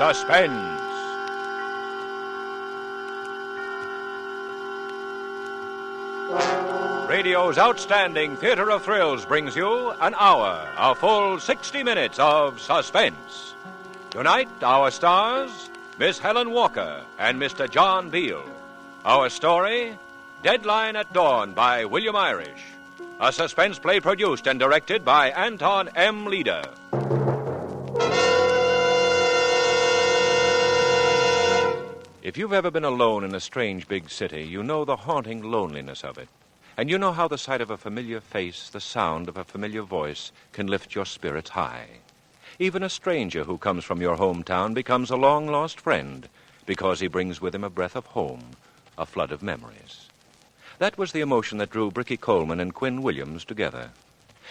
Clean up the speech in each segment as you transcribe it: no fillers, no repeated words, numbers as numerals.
Suspense. Radio's outstanding theater of thrills brings you an hour, a full 60 minutes of suspense. Tonight, our stars, Miss Helen Walker and Mr. John Beale. Our story, Deadline at Dawn by William Irish. A suspense play produced and directed by Anton M. Leader. If you've ever been alone in a strange big city, you know the haunting loneliness of it. And you know how the sight of a familiar face, the sound of a familiar voice, can lift your spirits high. Even a stranger who comes from your hometown becomes a long-lost friend because he brings with him a breath of home, a flood of memories. That was the emotion that drew Bricky Coleman and Quinn Williams together.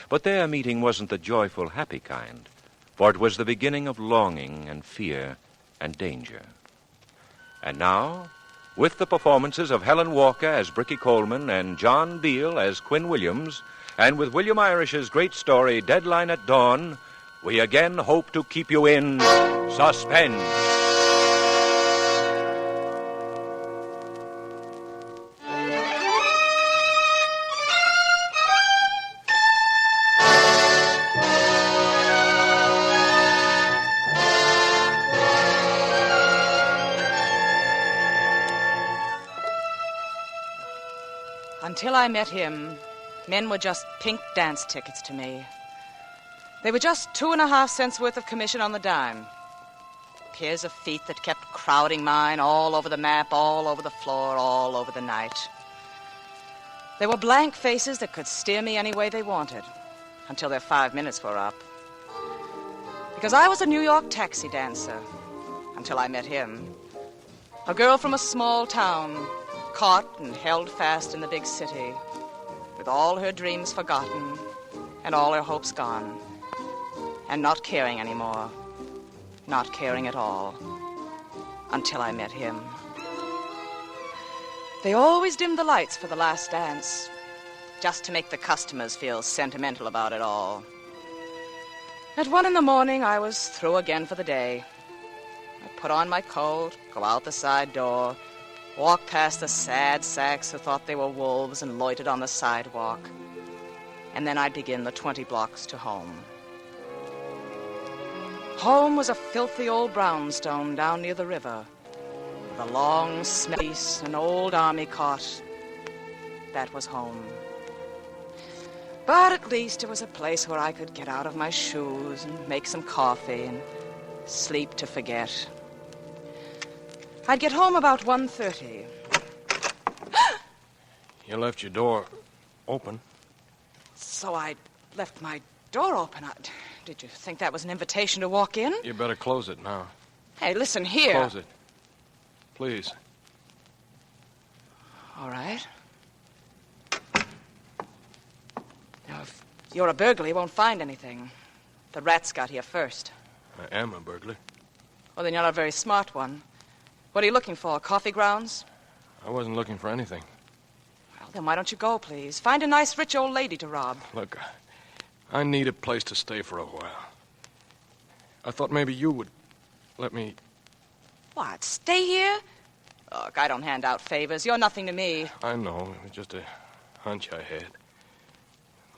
But their meeting wasn't the joyful, happy kind, for it was the beginning of longing and fear and danger. And now, with the performances of Helen Walker as Bricky Coleman and John Beale as Quinn Williams, and with William Irish's great story, Deadline at Dawn, we again hope to keep you in suspense. Until I met him, men were just pink dance tickets to me. They were just 2.5 cents worth of commission on the dime. Pairs of feet that kept crowding mine all over the map, all over the floor, all over the night. They were blank faces that could steer me any way they wanted, until their 5 minutes were up. Because I was a New York taxi dancer, until I met him. A girl from a small town, caught and held fast in the big city, with all her dreams forgotten and all her hopes gone, and not caring anymore, not caring at all, until I met him. They always dimmed the lights for the last dance, just to make the customers feel sentimental about it all. At 1 a.m, I was through again for the day. I put on my coat, go out the side door, walk past the sad sacks who thought they were wolves and loitered on the sidewalk. And then I'd begin the 20 blocks to home. Home was a filthy old brownstone down near the river, with a long, smelly, an old army cot. That was home. But at least it was a place where I could get out of my shoes and make some coffee and sleep to forget. I'd get home about 1:30. You left your door open. So I left my door open. Did you think that was an invitation to walk in? You better close it now. Hey, listen here. Close it. Please. All right. Now, if you're a burglar, you won't find anything. The rats got here first. I am a burglar. Well, then you're not a very smart one. What are you looking for, coffee grounds? I wasn't looking for anything. Well, then why don't you go, please? Find a nice, rich old lady to rob. Look, I need a place to stay for a while. I thought maybe you would let me... What, stay here? Look, I don't hand out favors. You're nothing to me. I know. It was just a hunch I had.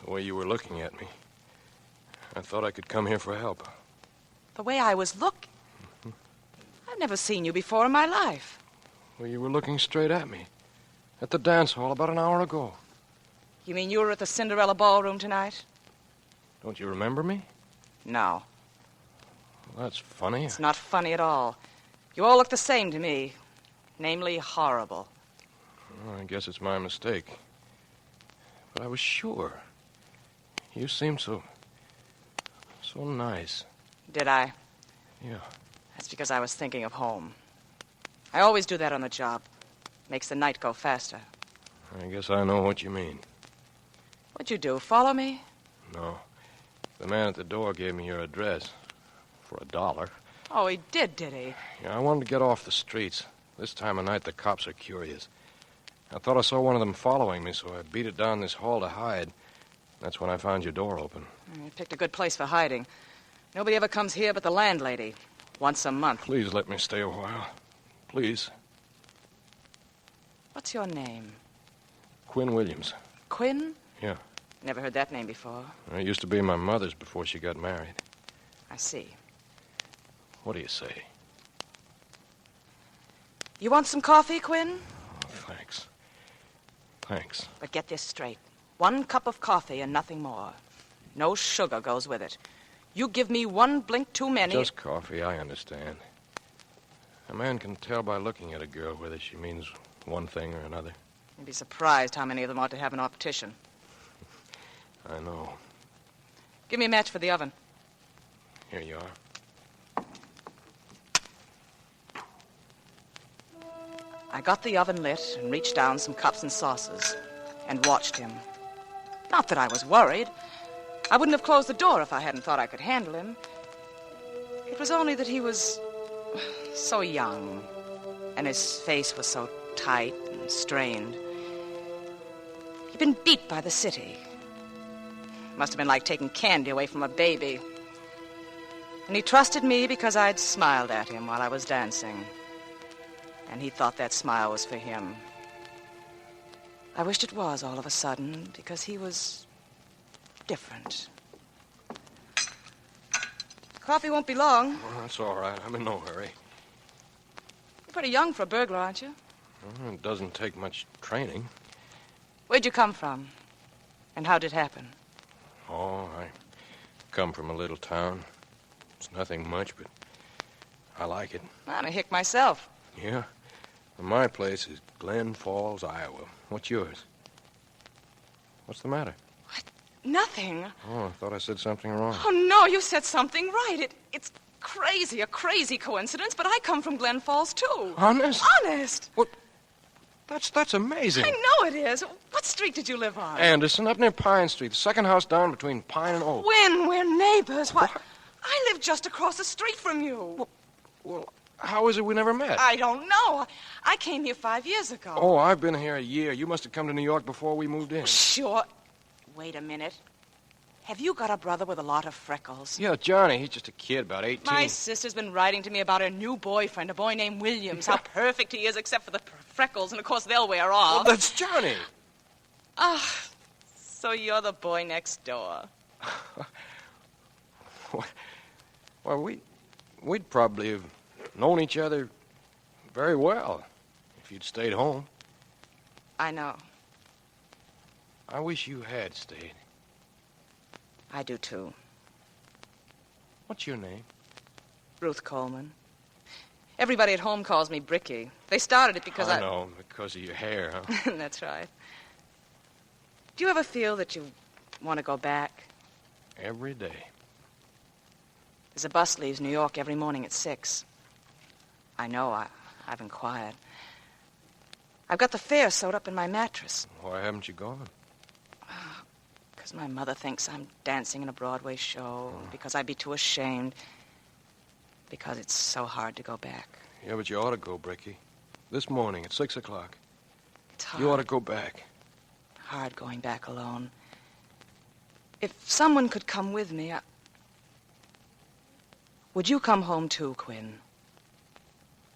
The way you were looking at me. I thought I could come here for help. The way I was looking? I've never seen you before in my life. Well, you were looking straight at me. At the dance hall about an hour ago. You mean you were at the Cinderella Ballroom tonight? Don't you remember me? No. Well, that's funny. It's not funny at all. You all look the same to me. Namely, horrible. Well, I guess it's my mistake. But I was sure. You seemed so nice. Did I? Yeah. That's because I was thinking of home. I always do that on the job. Makes the night go faster. I guess I know what you mean. What'd you do, follow me? No. The man at the door gave me your address. For $1. Oh, he did he? Yeah, I wanted to get off the streets. This time of night, the cops are curious. I thought I saw one of them following me, so I beat it down this hall to hide. That's when I found your door open. You picked a good place for hiding. Nobody ever comes here but the landlady. once a month. Please let me stay a while. Please. What's your name? Quinn Williams. Quinn? Yeah. Never heard that name before. It used to be my mother's before she got married. I see. What do you say? You want some coffee, Quinn? Oh, thanks. Thanks. But get this straight. 1 cup of coffee and nothing more. No sugar goes with it. You give me 1 blink too many... Just coffee, I understand. A man can tell by looking at a girl whether she means one thing or another. You'd be surprised how many of them ought to have an optician. I know. Give me a match for the oven. Here you are. I got the oven lit and reached down some cups and saucers and watched him. Not that I was worried. I wouldn't have closed the door if I hadn't thought I could handle him. It was only that he was so young, and his face was so tight and strained. He'd been beat by the city. Must have been like taking candy away from a baby. And he trusted me because I'd smiled at him while I was dancing. And he thought that smile was for him. I wished it was all of a sudden, because he was different. Coffee won't be long. Well, that's all right. I'm in no hurry. You're pretty young for a burglar, aren't you? Well, it doesn't take much training. Where'd you come from? And how'd it happen? Oh, I come from a little town. It's nothing much, but I like it. I'm a hick myself. Yeah? Well, my place is Glen Falls, Iowa. What's yours? What's the matter? What? Nothing. Oh, I thought I said something wrong. Oh, no, you said something right. It's crazy, a crazy coincidence, but I come from Glen Falls, too. Honest? Honest. What? That's amazing. I know it is. What street did you live on? Anderson, up near Pine Street. The second house down between Pine and Oak. When? We're neighbors. What? I live just across the street from you. Well, how is it we never met? I don't know. I came here 5 years ago. Oh, I've been here a year. You must have come to New York before we moved in. Sure. Wait a minute. Have you got a brother with a lot of freckles? Yeah, Johnny. He's just a kid, about 18. My sister's been writing to me about her new boyfriend, a boy named Williams. How perfect he is, except for the freckles, and of course they'll wear off. Well, that's Johnny. Ah, so you're the boy next door. Well, we'd probably have known each other very well if you'd stayed home. I know. I wish you had stayed. I do, too. What's your name? Ruth Coleman. Everybody at home calls me Bricky. They started it because I know, because of your hair, huh? That's right. Do you ever feel that you want to go back? Every day. There's a bus leaves New York every morning at 6. I know. I've inquired. I've got the fare sewed up in my mattress. Why haven't you gone? Because my mother thinks I'm dancing in a Broadway show. Because I'd be too ashamed. Because it's so hard to go back. Yeah, but you ought to go, Bricky. This morning at 6 o'clock. It's hard. You ought to go back. Hard going back alone. If someone could come with me, Would you come home too, Quinn?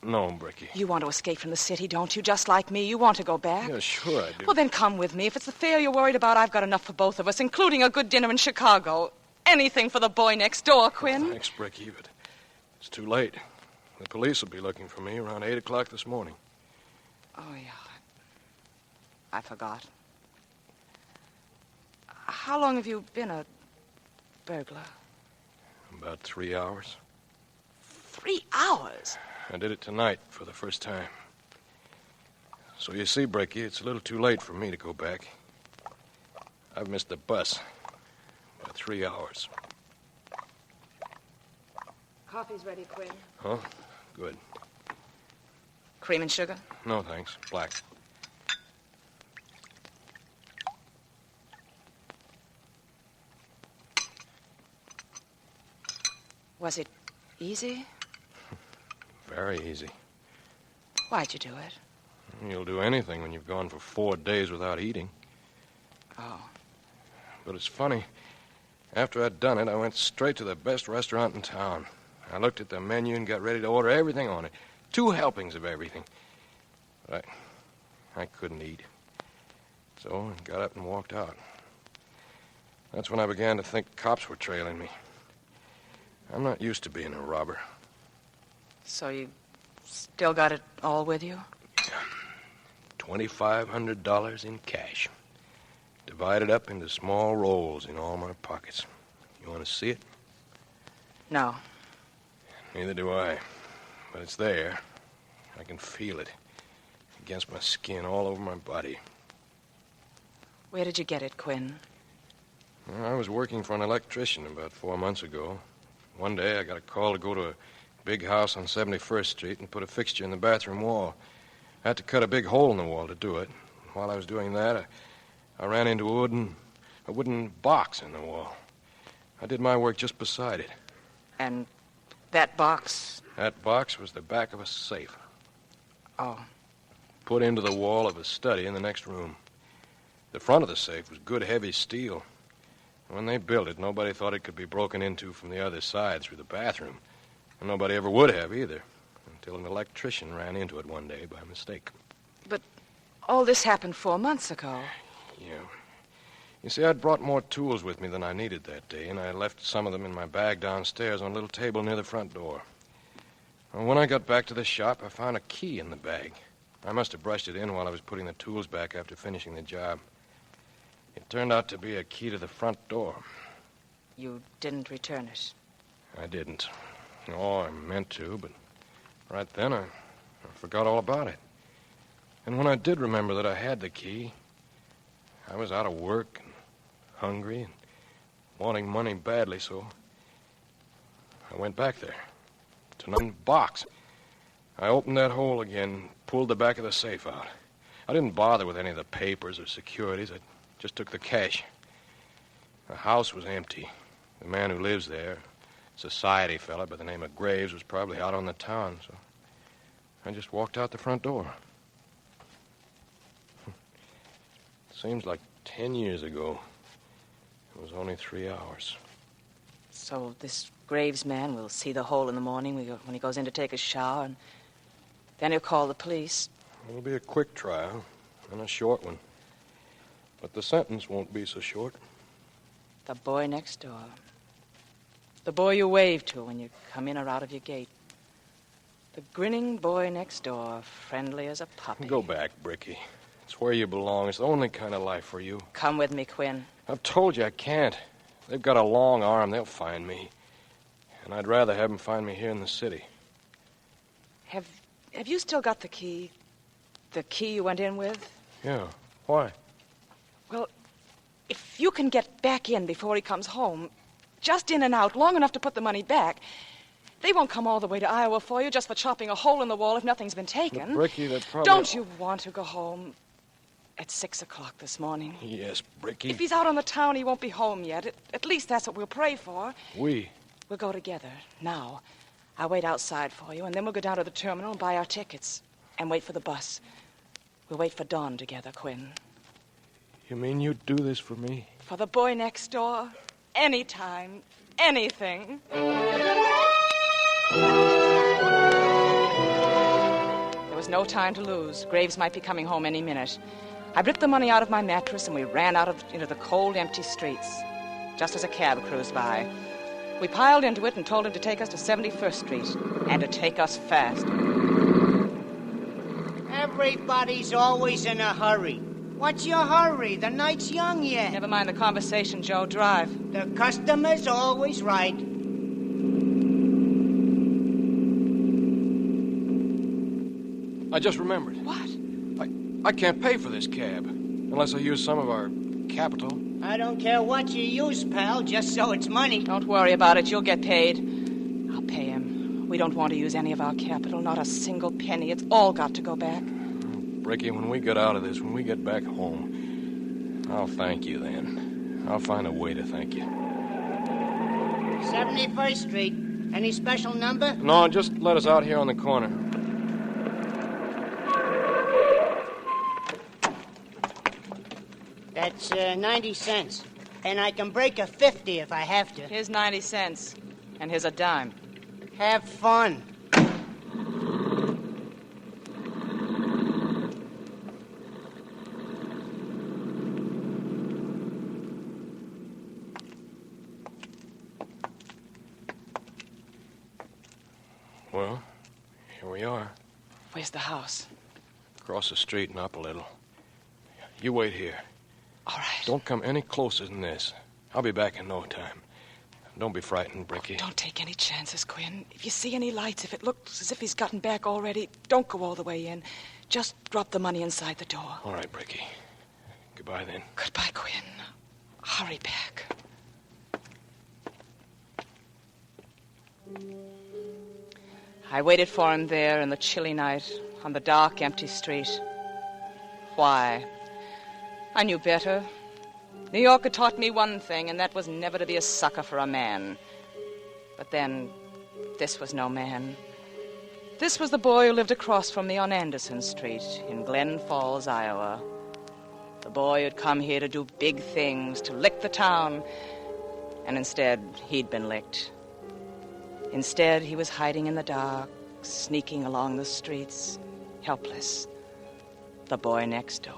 No, Bricky. You want to escape from the city, don't you? Just like me. You want to go back? Yeah, sure I do. Well, then come with me. If it's the fare you're worried about, I've got enough for both of us, including a good dinner in Chicago. Anything for the boy next door, Quinn. Thanks, Bricky, but it's too late. The police will be looking for me around 8 o'clock this morning. Oh, yeah. I forgot. How long have you been a burglar? About 3 hours. 3 hours? I did it tonight for the first time. So you see, Bricky, it's a little too late for me to go back. I've missed the bus by 3 hours. Coffee's ready, Quinn. Huh? Good. Cream and sugar? No, thanks. Black. Was it easy? Very easy. Why'd you do it? You'll do anything when you've gone for 4 days without eating. Oh. But it's funny. After I'd done it, I went straight to the best restaurant in town. I looked at the menu and got ready to order everything on it. 2 helpings of everything. But I couldn't eat. So I got up and walked out. That's when I began to think cops were trailing me. I'm not used to being a robber. So you still got it all with you? $2,500 in cash. Divided up into small rolls in all my pockets. You want to see it? No. Neither do I. But it's there. I can feel it. Against my skin, all over my body. Where did you get it, Quinn? Well, I was working for an electrician about 4 months ago. One day I got a call to go to a big house on 71st Street and put a fixture in the bathroom wall. I had to cut a big hole in the wall to do it. While I was doing that, I ran into a wooden box in the wall. I did my work just beside it. And that box? That box was the back of a safe. Oh. Put into the wall of a study in the next room. The front of the safe was good, heavy steel. When they built it, nobody thought it could be broken into from the other side through the bathroom. And nobody ever would have either, until an electrician ran into it one day by mistake. But all this happened 4 months ago. Yeah. You see, I'd brought more tools with me than I needed that day, and I left some of them in my bag downstairs on a little table near the front door. Well, when I got back to the shop, I found a key in the bag. I must have brushed it in while I was putting the tools back after finishing the job. It turned out to be a key to the front door. You didn't return it? I didn't. Oh, I meant to, but right then I forgot all about it. And when I did remember that I had the key, I was out of work and hungry and wanting money badly, so I went back there to the box. I opened that hole again, pulled the back of the safe out. I didn't bother with any of the papers or securities. I just took the cash. The house was empty. The man who lives there, a society fella by the name of Graves, was probably out on the town, so I just walked out the front door. Seems like 10 years ago. It was only 3 hours. So this Graves man will see the hole in the morning when he goes in to take a shower, and then he'll call the police. It'll be a quick trial, and a short one. But the sentence won't be so short. The boy next door. The boy you wave to when you come in or out of your gate. The grinning boy next door, friendly as a puppy. Go back, Bricky. It's where you belong. It's the only kind of life for you. Come with me, Quinn. I've told you I can't. They've got a long arm. They'll find me. And I'd rather have them find me here in the city. Have you still got the key? The key you went in with? Yeah. Why? Well, if you can get back in before he comes home, just in and out, long enough to put the money back, they won't come all the way to Iowa for you just for chopping a hole in the wall if nothing's been taken. But Bricky, that probably... Don't you want to go home at 6 o'clock this morning? Yes, Bricky. If he's out on the town, he won't be home yet. At least that's what we'll pray for. We? We'll go together, now. I'll wait outside for you, and then we'll go down to the terminal and buy our tickets. And wait for the bus. We'll wait for dawn together, Quinn. You mean you'd do this for me? For the boy next door? Anytime. Anything. There was no time to lose. Graves might be coming home any minute. I ripped the money out of my mattress, and we ran out into the cold, empty streets, just as a cab cruised by. We piled into it and told him to take us to 71st Street, and to take us fast. Everybody's always in a hurry. What's your hurry? The night's young yet. Never mind the conversation, Joe. Drive. The customer's always right. I just remembered. What? I can't pay for this cab unless I use some of our capital. I don't care what you use, pal, just so it's money. Don't worry about it. You'll get paid. I'll pay him. We don't want to use any of our capital, not a single penny. It's all got to go back. Ricky, when we get out of this, when we get back home, I'll thank you then. I'll find a way to thank you. 71st Street. Any special number? No, just let us out here on the corner. That's 90 cents. And I can break a 50 if I have to. Here's 90 cents. And here's a dime. Have fun. Well, here we are. Where's the house? Across the street and up a little. You wait here. All right. Don't come any closer than this. I'll be back in no time. Don't be frightened, Bricky. Don't take any chances, Quinn. If you see any lights, if it looks as if he's gotten back already, don't go all the way in. Just drop the money inside the door. All right, Bricky. Goodbye, then. Goodbye, Quinn. Hurry back. I waited for him there in the chilly night, on the dark, empty street. Why? I knew better. New York had taught me one thing, and that was never to be a sucker for a man. But then, this was no man. This was the boy who lived across from me on Anderson Street in Glen Falls, Iowa. The boy who'd come here to do big things, to lick the town. And instead, he'd been licked. Instead, he was hiding in the dark, sneaking along the streets, helpless. The boy next door.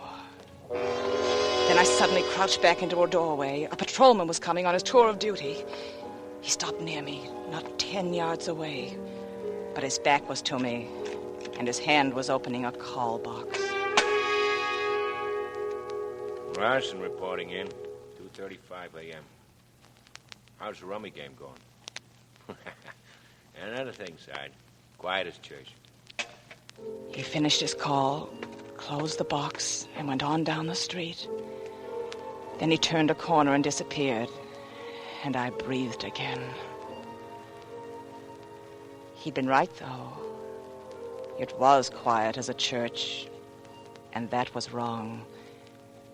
Then I suddenly crouched back into a doorway. A patrolman was coming on his tour of duty. He stopped near me, not 10 yards away. But his back was to me, and his hand was opening a call box. Larson reporting in, 2:35 a.m. How's the rummy game going? And another thing, Side. Quiet as church. He finished his call, closed the box, and went on down the street. Then he turned a corner and disappeared, and I breathed again. He'd been right, though. It was quiet as a church, and that was wrong,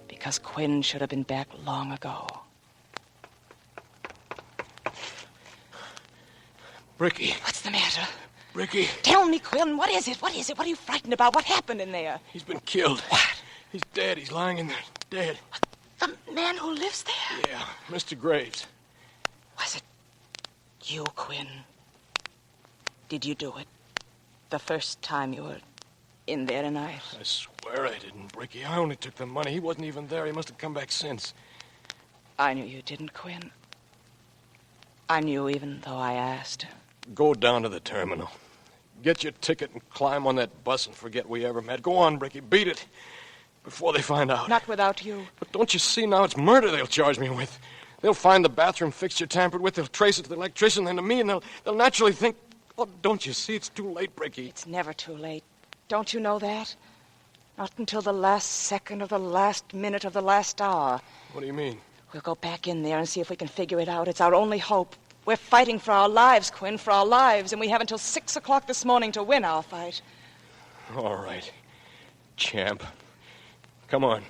because Quinn should have been back long ago. Bricky. What's the matter? Bricky. Tell me, Quinn, what is it? What is it? What are you frightened about? What happened in there? He's been killed. What? He's dead. He's lying in there, dead. The man who lives there? Yeah, Mr. Graves. Was it you, Quinn? Did you do it? The first time you were in there tonight? I swear I didn't, Bricky. I only took the money. He wasn't even there. He must have come back since. I knew you didn't, Quinn. I knew even though I asked. Go down to the terminal. Get your ticket and climb on that bus and forget we ever met. Go on, Bricky. Beat it. Before they find out. Not without you. But don't you see now it's murder they'll charge me with? They'll find the bathroom fixture tampered with. They'll trace it to the electrician, then to me, and they'll naturally think... Oh, don't you see? It's too late, Bricky. It's never too late. Don't you know that? Not until the last second of the last minute of the last hour. What do you mean? We'll go back in there and see if we can figure it out. It's our only hope. We're fighting for our lives, Quinn, for our lives, and we have until 6 o'clock this morning to win our fight. All right. Champ. Come on.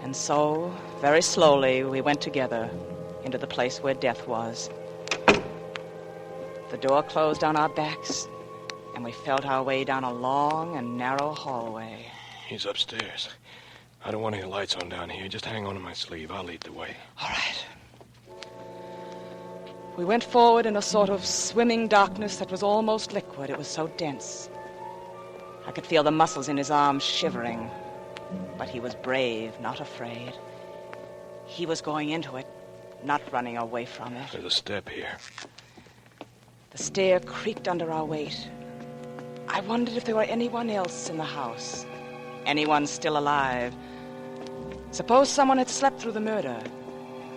And so, very slowly, we went together into the place where death was. The door closed on our backs, and we felt our way down a long and narrow hallway. He's upstairs. I don't want any lights on down here. Just hang on to my sleeve. I'll lead the way. All right. We went forward in a sort of swimming darkness that was almost liquid. It was so dense. I could feel the muscles in his arms shivering. But he was brave, not afraid. He was going into it, not running away from it. There's a step here. The stair creaked under our weight. I wondered if there were anyone else in the house. Anyone still alive. Suppose someone had slept through the murder,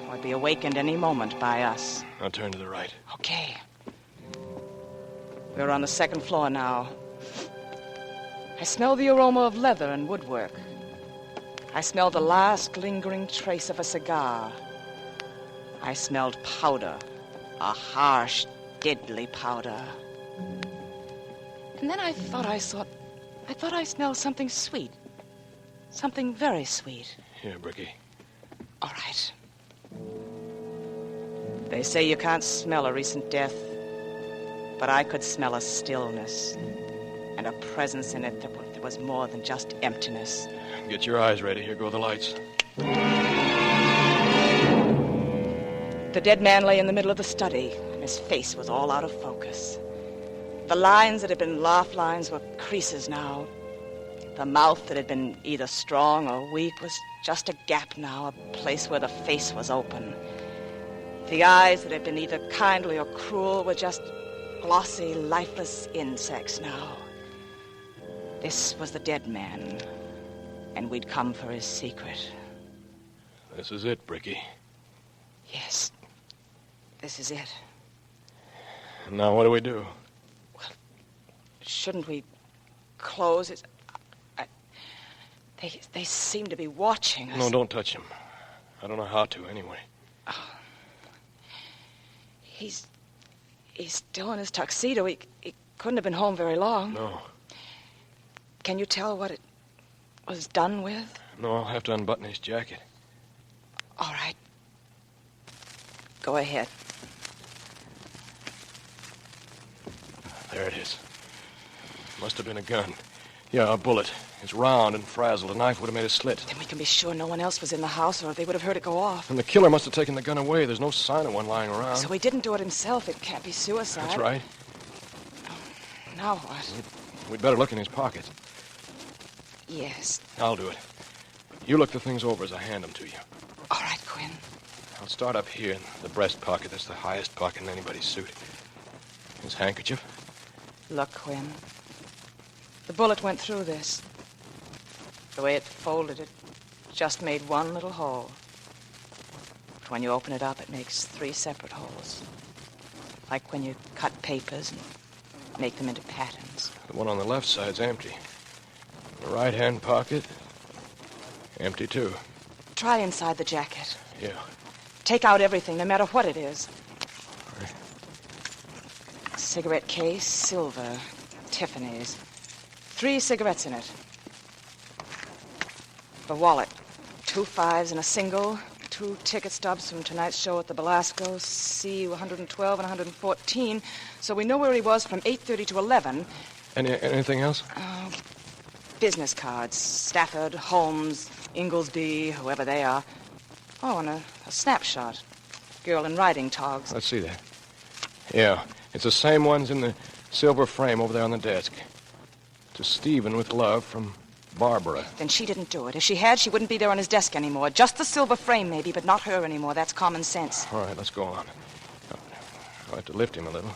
or be awakened any moment by us. I'll turn to the right. Okay. We're on the second floor now. I smell the aroma of leather and woodwork. I smelled the last lingering trace of a cigar. I smelled powder, a harsh, deadly powder. And then I thought I smelled something sweet. Something very sweet. Here, Bricky. All right. They say you can't smell a recent death, but I could smell a stillness and a presence in it that was more than just emptiness. Get your eyes ready. Here go the lights. The dead man lay in the middle of the study, his face was all out of focus. The lines that had been laugh lines were creases now. The mouth that had been either strong or weak was just a gap now, a place where the face was open. The eyes that had been either kindly or cruel were just glossy, lifeless insects now. This was the dead man, and we'd come for his secret. This is it, Bricky. Yes, this is it. Now what do we do? Shouldn't we close it? They seem to be watching us. No, don't touch him. I don't know how to, anyway. He's still in his tuxedo. He couldn't have been home very long. No. Can you tell what it was done with? No, I'll have to unbutton his jacket. All right. Go ahead. There it is. Must have been a gun. Yeah, a bullet. It's round and frazzled. A knife would have made a slit. Then we can be sure no one else was in the house, or they would have heard it go off. And the killer must have taken the gun away. There's no sign of one lying around. So he didn't do it himself. It can't be suicide. That's right. Now what? We'd better look in his pockets. Yes. I'll do it. You look the things over as I hand them to you. All right, Quinn. I'll start up here in the breast pocket. That's the highest pocket in anybody's suit. His handkerchief. Look, Quinn. The bullet went through this. The way it folded, it just made one little hole. But when you open it up, it makes 3 separate holes. Like when you cut papers and make them into patterns. The one on the left side's empty. The right-hand pocket, empty too. Try inside the jacket. Yeah. Take out everything, no matter what it is. All right. Cigarette case, silver, Tiffany's. 3 cigarettes in it. The wallet. 2 5s and a single. 2 ticket stubs from tonight's show at the Belasco. C112 and 114. So we know where he was from 8:30 to 11. Anything else? Business cards. Stafford, Holmes, Inglesby, whoever they are. Oh, and a snapshot. Girl in riding togs. Let's see that. Yeah, it's the same ones in the silver frame over there on the desk. To Stephen with love from Barbara. Then she didn't do it. If she had, she wouldn't be there on his desk anymore. Just the silver frame, maybe, but not her anymore. That's common sense. All right, let's go on. I'll have to lift him a little.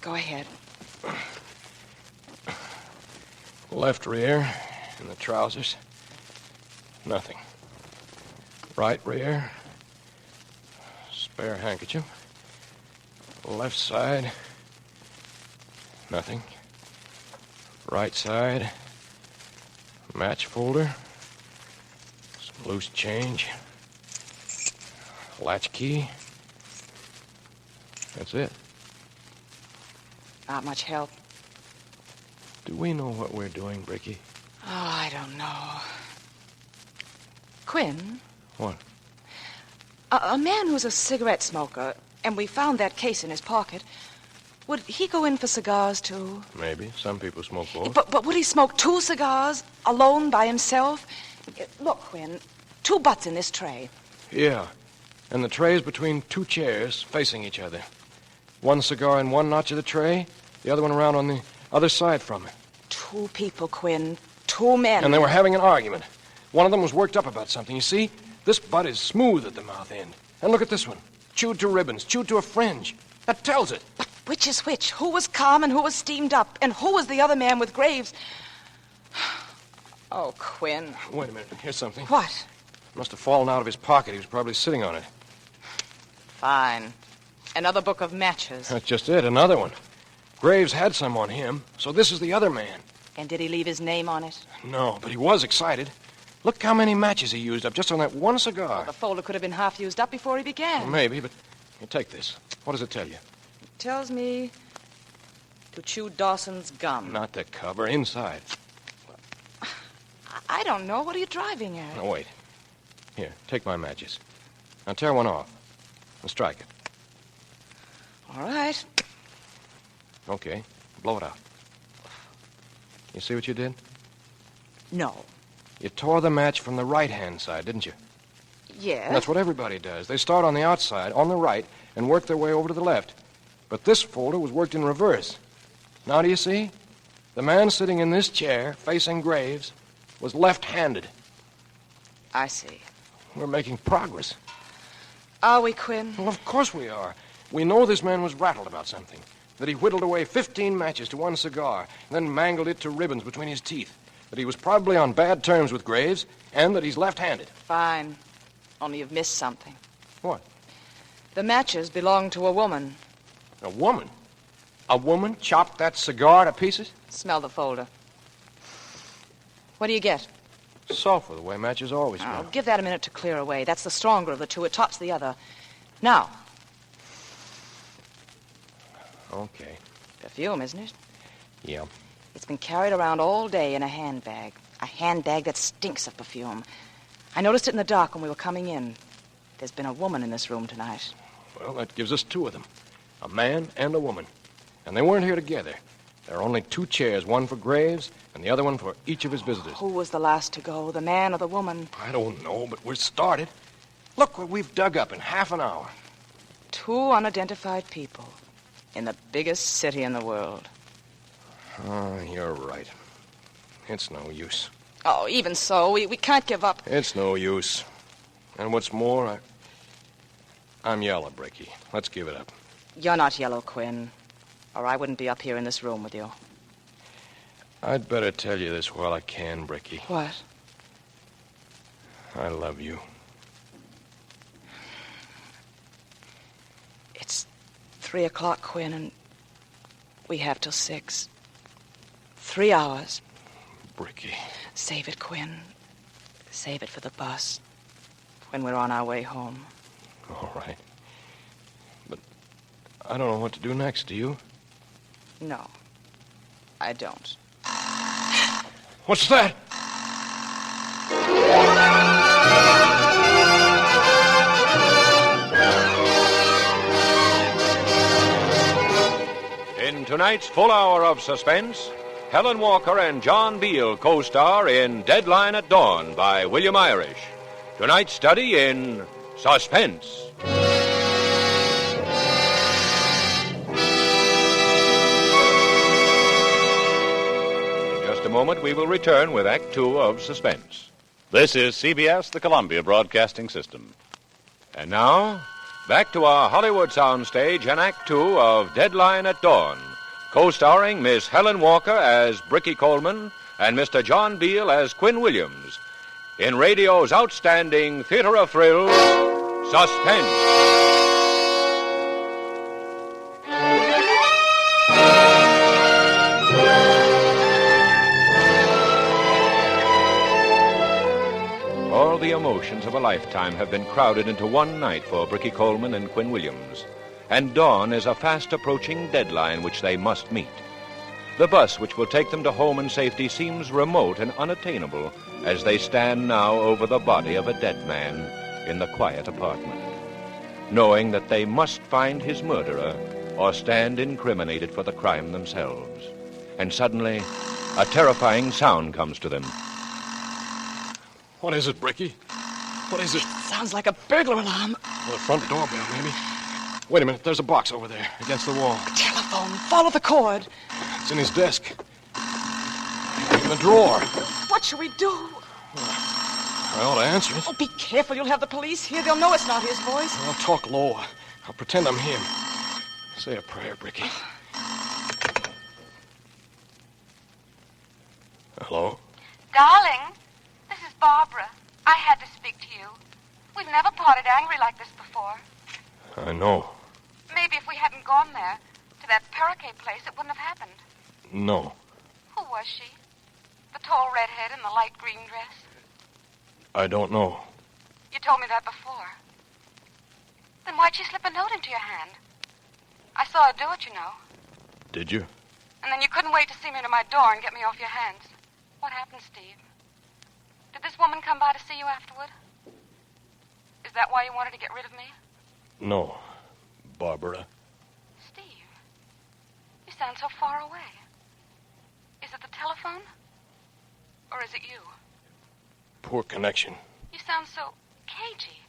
Go ahead. Left rear, in the trousers. Nothing. Right rear. Spare handkerchief. Left side. Nothing. Right side. Match folder. Some loose change. Latch key. That's it. Not much help. Do we know what we're doing, Bricky? Oh, I don't know. Quinn? What? A man who's a cigarette smoker, and we found that case in his pocket, would he go in for cigars, too? Maybe. Some people smoke both. But would he smoke 2 cigars, alone, by himself? Look, Quinn, 2 butts in this tray. Yeah. And the tray's between 2 chairs facing each other. 1 cigar in one notch of the tray, the other one around on the other side from it. 2 people, Quinn. 2 men. And they were having an argument. One of them was worked up about something. You see, this butt is smooth at the mouth end. And look at this one. Chewed to ribbons, chewed to a fringe. That tells it. But which is which? Who was calm and who was steamed up? And who was the other man with Graves? Oh, Quinn. Wait a minute. Here's something. What? Must have fallen out of his pocket. He was probably sitting on it. Fine. Another book of matches. That's just it. Another one. Graves had some on him, so this is the other man. And did he leave his name on it? No, but he was excited. Look how many matches he used up just on that one cigar. The folder could have been half used up before he began. Well, maybe, but here, take this. What does it tell you? It tells me to chew Dawson's gum. Not the cover. Inside. I don't know. What are you driving at? Now, wait. Here, take my matches. Now, tear one off. And strike it. All right. Okay. Blow it out. You see what you did? No. You tore the match from the right-hand side, didn't you? Yes. That's what everybody does. They start on the outside, on the right, and work their way over to the left. But this folder was worked in reverse. Now do you see? The man sitting in this chair, facing Graves, was left-handed. I see. We're making progress. Are we, Quinn? Well, of course we are. We know this man was rattled about something. That he whittled away 15 matches to one cigar, then mangled it to ribbons between his teeth. That he was probably on bad terms with Graves, and that he's left-handed. Fine. Only you've missed something. What? The matches belonged to a woman. A woman? A woman chopped that cigar to pieces? Smell the folder. What do you get? Sulfur, the way matches always smell. Give that a minute to clear away. That's the stronger of the two. It tops the other. Now. Okay. Perfume, isn't it? Yeah. It's been carried around all day in a handbag. A handbag that stinks of perfume. I noticed it in the dark when we were coming in. There's been a woman in this room tonight. Well, that gives us two of them. A man and a woman. And they weren't here together. There are only two chairs, one for Graves and the other one for each of his visitors. Who was the last to go, the man or the woman? I don't know, but we're started. Look what we've dug up in half an hour. 2 unidentified people in the biggest city in the world. Oh, you're right. It's no use. Oh, even so, we can't give up. It's no use. And what's more, I'm yellow, Bricky. Let's give it up. You're not yellow, Quinn, or I wouldn't be up here in this room with you. I'd better tell you this while I can, Bricky. What? I love you. It's 3 o'clock, Quinn, and we have till 6. 3 hours. Bricky. Save it, Quinn. Save it for the bus when we're on our way home. All right. But I don't know what to do next, do you? No, I don't. What's that? In tonight's full hour of suspense, Helen Walker and John Beale co-star in Deadline at Dawn by William Irish. Tonight's study in suspense. In just a moment, we will return with Act Two of Suspense. This is CBS, the Columbia Broadcasting System. And now, back to our Hollywood soundstage and Act Two of Deadline at Dawn, co-starring Miss Helen Walker as Bricky Coleman and Mr. John Beale as Quinn Williams, in radio's outstanding theater of thrills, Suspense. All the emotions of a lifetime have been crowded into one night for Bricky Coleman and Quinn Williams. And dawn is a fast-approaching deadline which they must meet. The bus which will take them to home in safety seems remote and unattainable as they stand now over the body of a dead man in the quiet apartment, knowing that they must find his murderer or stand incriminated for the crime themselves. And suddenly, a terrifying sound comes to them. What is it, Bricky? What is it? Sounds like a burglar alarm. Well, the front doorbell, maybe. Wait a minute. There's a box over there against the wall. A telephone. Follow the cord. It's in his desk. In the drawer. What should we do? I ought to answer it. Oh, be careful. You'll have the police here. They'll know it's not his voice. I'll talk low. I'll pretend I'm him. Say a prayer, Bricky. Hello? Darling, this is Barbara. I had to speak to you. We've never parted angry like this before. I know. Maybe if we hadn't gone there, to that Paraquet place, it wouldn't have happened. No. Who was she? The tall redhead in the light green dress? I don't know. You told me that before. Then why'd she slip a note into your hand? I saw her do it, you know. Did you? And then you couldn't wait to see me to my door and get me off your hands. What happened, Steve? Did this woman come by to see you afterward? Is that why you wanted to get rid of me? No, Barbara. Steve, you sound so far away. Is it the telephone? Or is it you? Poor connection. You sound so cagey.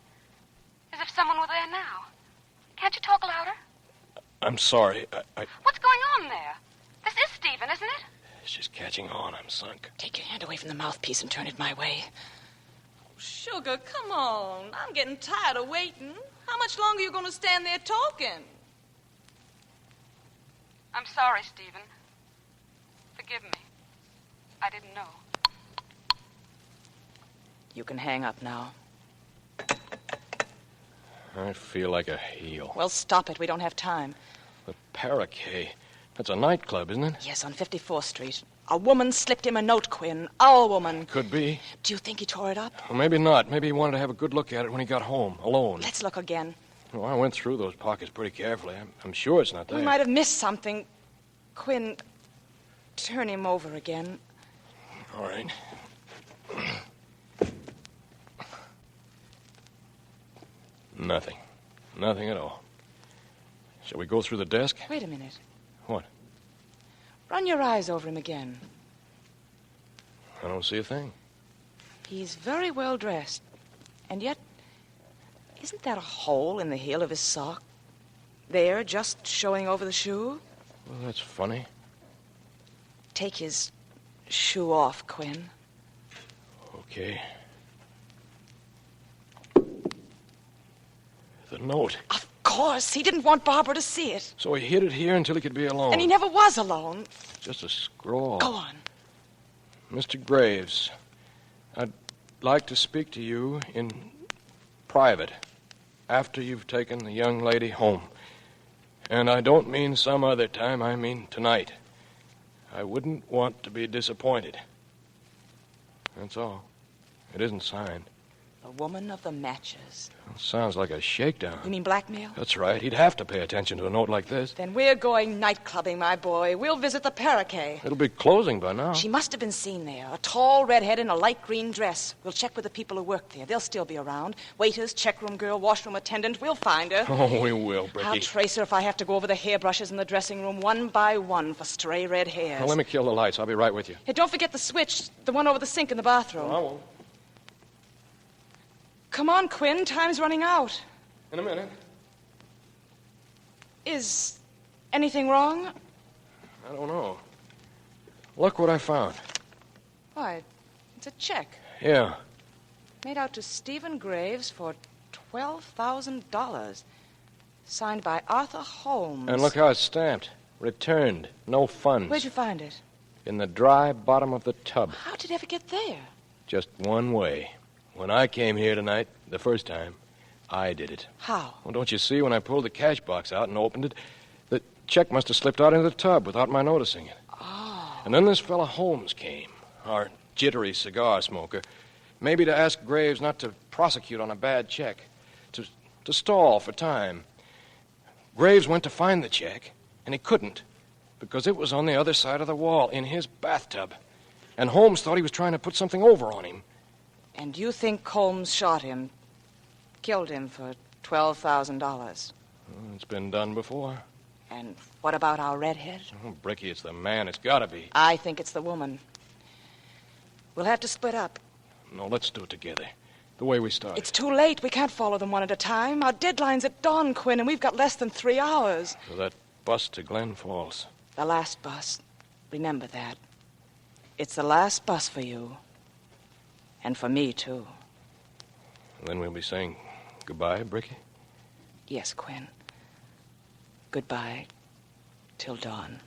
As if someone were there now. Can't you talk louder? I'm sorry. What's going on there? This is Stephen, isn't it? She's catching on. I'm sunk. Take your hand away from the mouthpiece and turn it my way. Sugar, come on. I'm getting tired of waiting. How much longer are you going to stand there talking? I'm sorry, Stephen. Forgive me. I didn't know. You can hang up now. I feel like a heel. Well, stop it. We don't have time. The Paraquet. That's a nightclub, isn't it? Yes, on 54th Street. A woman slipped him a note, Quinn. Our woman. Could be. Do you think he tore it up? Well, maybe not. Maybe he wanted to have a good look at it when he got home, alone. Let's look again. Well, I went through those pockets pretty carefully. I'm sure it's not there. We might have missed something. Quinn, turn him over again. All right. Nothing. Nothing at all. Shall we go through the desk? Wait a minute. What? Run your eyes over him again. I don't see a thing. He's very well dressed. And yet, isn't that a hole in the heel of his sock? There, just showing over the shoe? Well, that's funny. Take his shoe off, Quinn. Okay. The note. Of course. He didn't want Barbara to see it. So he hid it here until he could be alone. And he never was alone. Just a scrawl. Go on. Mr. Graves, I'd like to speak to you in private after you've taken the young lady home. And I don't mean some other time, I mean tonight. I wouldn't want to be disappointed. That's all. It isn't signed. The woman of the matches. Sounds like a shakedown. You mean blackmail? That's right. He'd have to pay attention to a note like this. Then we're going night clubbing, my boy. We'll visit the Paraquet. It'll be closing by now. She must have been seen there. A tall redhead in a light green dress. We'll check with the people who work there. They'll still be around. Waiters, checkroom girl, washroom attendant. We'll find her. Oh, we will, Bricky. I'll trace her if I have to go over the hairbrushes in the dressing room one by one for stray red hairs. Now, let me kill the lights. I'll be right with you. Hey, don't forget the switch, the one over the sink in the bathroom. Oh, I won't. Come on, Quinn. Time's running out. In a minute. Is anything wrong? I don't know. Look what I found. Why, it's a check. Yeah. Made out to Stephen Graves for $12,000. Signed by Arthur Holmes. And look how it's stamped. Returned. No funds. Where'd you find it? In the dry bottom of the tub. How did it ever get there? Just one way. When I came here tonight, the first time, I did it. How? Well, don't you see, when I pulled the cash box out and opened it, the check must have slipped out into the tub without my noticing it. Oh. And then this fella Holmes came, our jittery cigar smoker, maybe to ask Graves not to prosecute on a bad check, to stall for time. Graves went to find the check, and he couldn't, because it was on the other side of the wall, in his bathtub. And Holmes thought he was trying to put something over on him. And you think Holmes shot him, killed him for $12,000? Well, it's been done before. And what about our redhead? Oh, Bricky, it's the man. It's got to be. I think it's the woman. We'll have to split up. No, let's do it together. The way we started. It's too late. We can't follow them one at a time. Our deadline's at dawn, Quinn, and we've got less than 3 hours. For that bus to Glen Falls. The last bus. Remember that. It's the last bus for you. And for me, too. Then we'll be saying goodbye, Bricky? Yes, Quinn. Goodbye. Till dawn.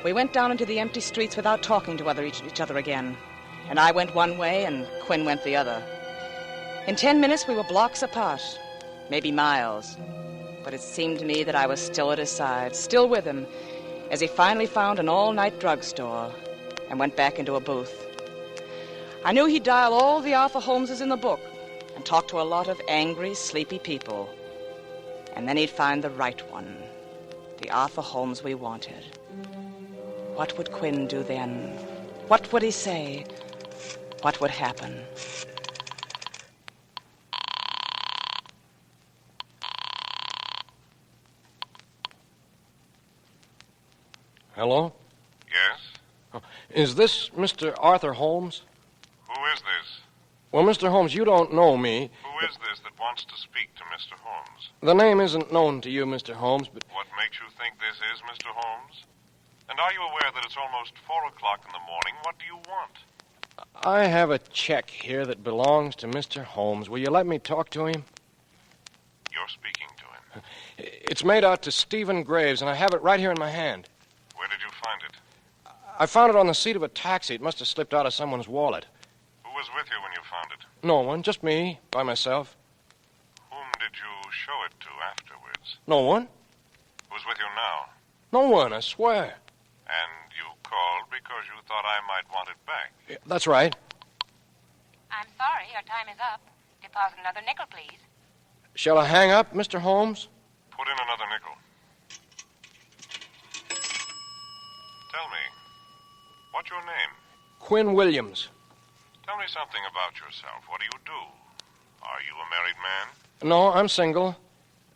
We went down into the empty streets without talking to each other again. And I went one way and Quinn went the other. In 10 minutes, we were blocks apart. Maybe miles. But it seemed to me that I was still at his side, still with him, as he finally found an all-night drugstore and went back into a booth. I knew he'd dial all the Arthur Holmeses in the book and talk to a lot of angry, sleepy people. And then he'd find the right one, the Arthur Holmes we wanted. What would Quinn do then? What would he say? What would happen? Hello? Yes? Oh, is this Mr. Arthur Holmes? Who Well, Mr. Holmes, you don't know me. Who is this that wants to speak to Mr. Holmes? The name isn't known to you, Mr. Holmes, but... What makes you think this is Mr. Holmes? And are you aware that it's almost 4 o'clock in the morning? What do you want? I have a check here that belongs to Mr. Holmes. Will you let me talk to him? You're speaking to him. It's made out to Stephen Graves, and I have it right here in my hand. Where did you find it? I found it on the seat of a taxi. It must have slipped out of someone's wallet. Who was with you when you found it? No one, just me, by myself. Whom did you show it to afterwards? No one? Who's with you now? No one, I swear. And you called because you thought I might want it back. Yeah, that's right. I'm sorry, your time is up. Deposit another nickel, please. Shall I hang up, Mr. Holmes? Put in another nickel. Tell me, what's your name? Quinn Williams. Tell me something about yourself. What do you do? Are you a married man? No, I'm single.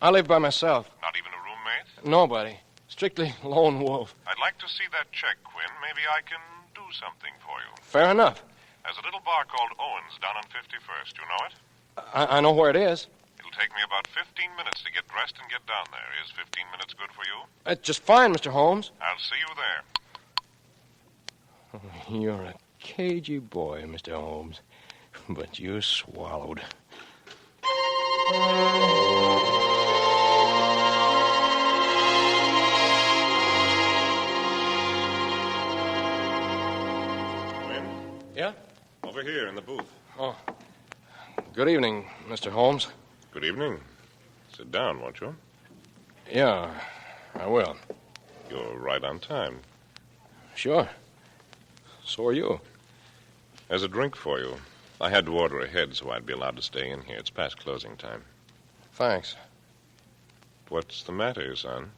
I live by myself. Not even a roommate? Nobody. Strictly lone wolf. I'd like to see that check, Quinn. Maybe I can do something for you. Fair enough. There's a little bar called Owen's down on 51st. You know it? I know where it is. It'll take me about 15 minutes to get dressed and get down there. Is 15 minutes good for you? That's just fine, Mr. Holmes. I'll see you there. You're a cagey boy, Mr. Holmes. But you swallowed. Quinn? Yeah? Over here in the booth. Oh. Good evening, Mr. Holmes. Good evening. Sit down, won't you? Yeah, I will. You're right on time. Sure. So are you. There's a drink for you. I had to order ahead so I'd be allowed to stay in here. It's past closing time. Thanks. What's the matter, son?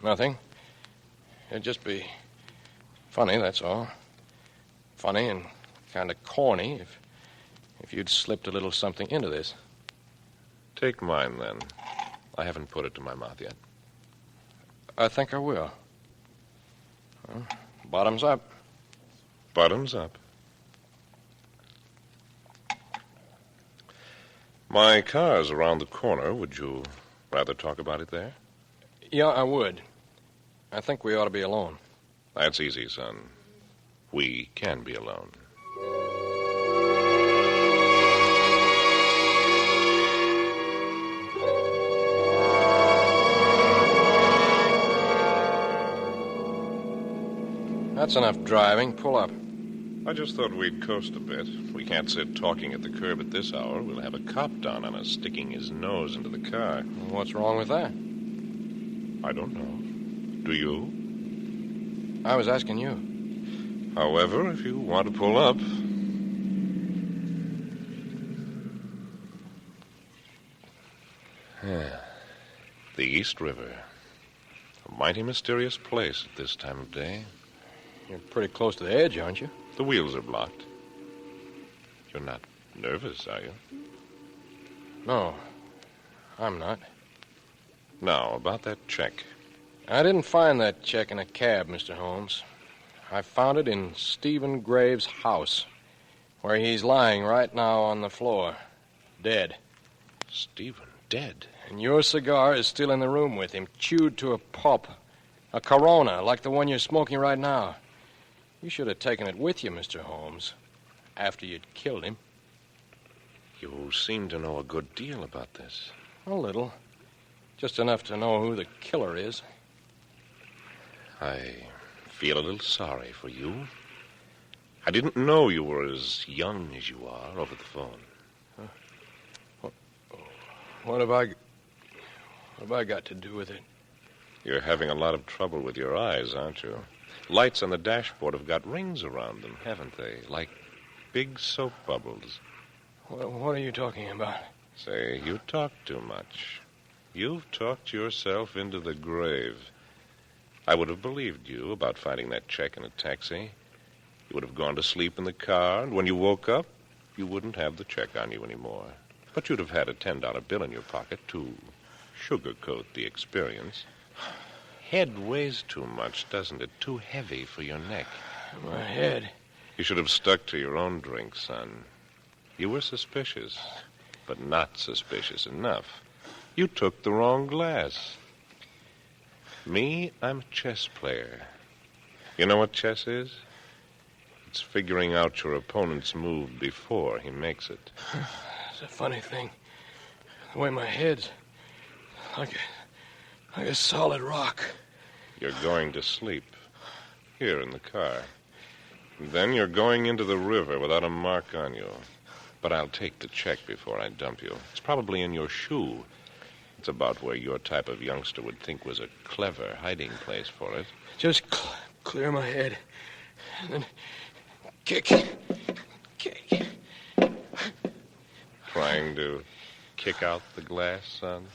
Nothing. It'd just be funny, that's all. Funny and kind of corny if you'd slipped a little something into this. Take mine, then. I haven't put it to my mouth yet. I think I will. Well, bottoms up. Bottoms up. My car's around the corner. Would you rather talk about it there? Yeah, I would. I think we ought to be alone. That's easy, son. We can be alone. That's enough driving. Pull up. I just thought we'd coast a bit. We can't sit talking at the curb at this hour. We'll have a cop down on us sticking his nose into the car. What's wrong with that? I don't know. Do you? I was asking you. However, if you want to pull up. The East River. A mighty mysterious place at this time of day. You're pretty close to the edge, aren't you? The wheels are blocked. You're not nervous, are you? No, I'm not. Now, about that check. I didn't find that check in a cab, Mr. Holmes. I found it in Stephen Graves' house, where he's lying right now on the floor, dead. Stephen, dead? And your cigar is still in the room with him, chewed to a pulp. A Corona, like the one you're smoking right now. You should have taken it with you, Mr. Holmes, after you'd killed him. You seem to know a good deal about this. A little. Just enough to know who the killer is. I feel a little sorry for you. I didn't know you were as young as you are over the phone. What have I got to do with it? You're having a lot of trouble with your eyes, aren't you? Lights on the dashboard have got rings around them, haven't they? Like big soap bubbles. What are you talking about? Say, you talk too much. You've talked yourself into the grave. I would have believed you about finding that check in a taxi. You would have gone to sleep in the car, and when you woke up, you wouldn't have the check on you anymore. But you'd have had a $10 bill in your pocket to sugarcoat the experience. Head weighs too much, doesn't it? Too heavy for your neck. My head. You should have stuck to your own drink, son. You were suspicious, but not suspicious enough. You took the wrong glass. Me, I'm a chess player. You know what chess is? It's figuring out your opponent's move before he makes it. It's a funny thing. The way my head's like a solid rock. You're going to sleep here in the car. Then you're going into the river without a mark on you. But I'll take the check before I dump you. It's probably in your shoe. It's about where your type of youngster would think was a clever hiding place for it. Just clear my head. And then kick. Trying to kick out the glass, son?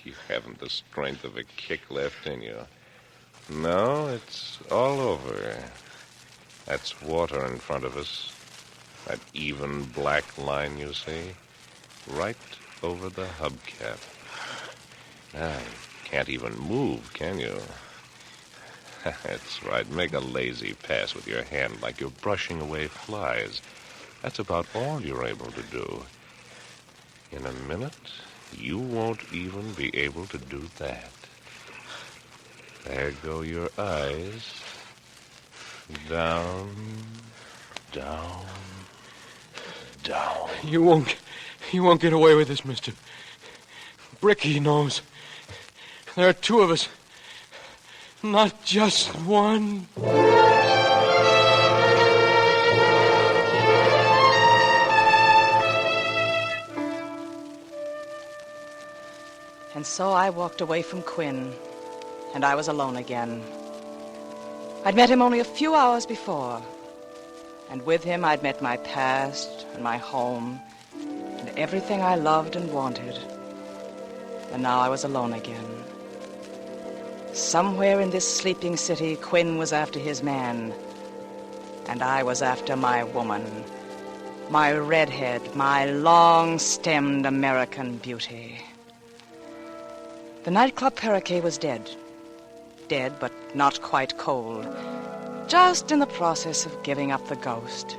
You haven't the strength of a kick left in you. No, it's all over. That's water in front of us. That even black line you see. Right over the hubcap. Now, you can't even move, can you? That's right. Make a lazy pass with your hand like you're brushing away flies. That's about all you're able to do. In a minute, you won't even be able to do that. There go your eyes. Down, down, down. You won't get away with this, mister. Bricky knows. There are two of us. Not just one. And so I walked away from Quinn, and I was alone again. I'd met him only a few hours before, and with him I'd met my past and my home and everything I loved and wanted. And now I was alone again. Somewhere in this sleeping city, Quinn was after his man, and I was after my woman, my redhead, my long-stemmed American beauty. The nightclub Parakeet was dead. Dead, but not quite cold. Just in the process of giving up the ghost.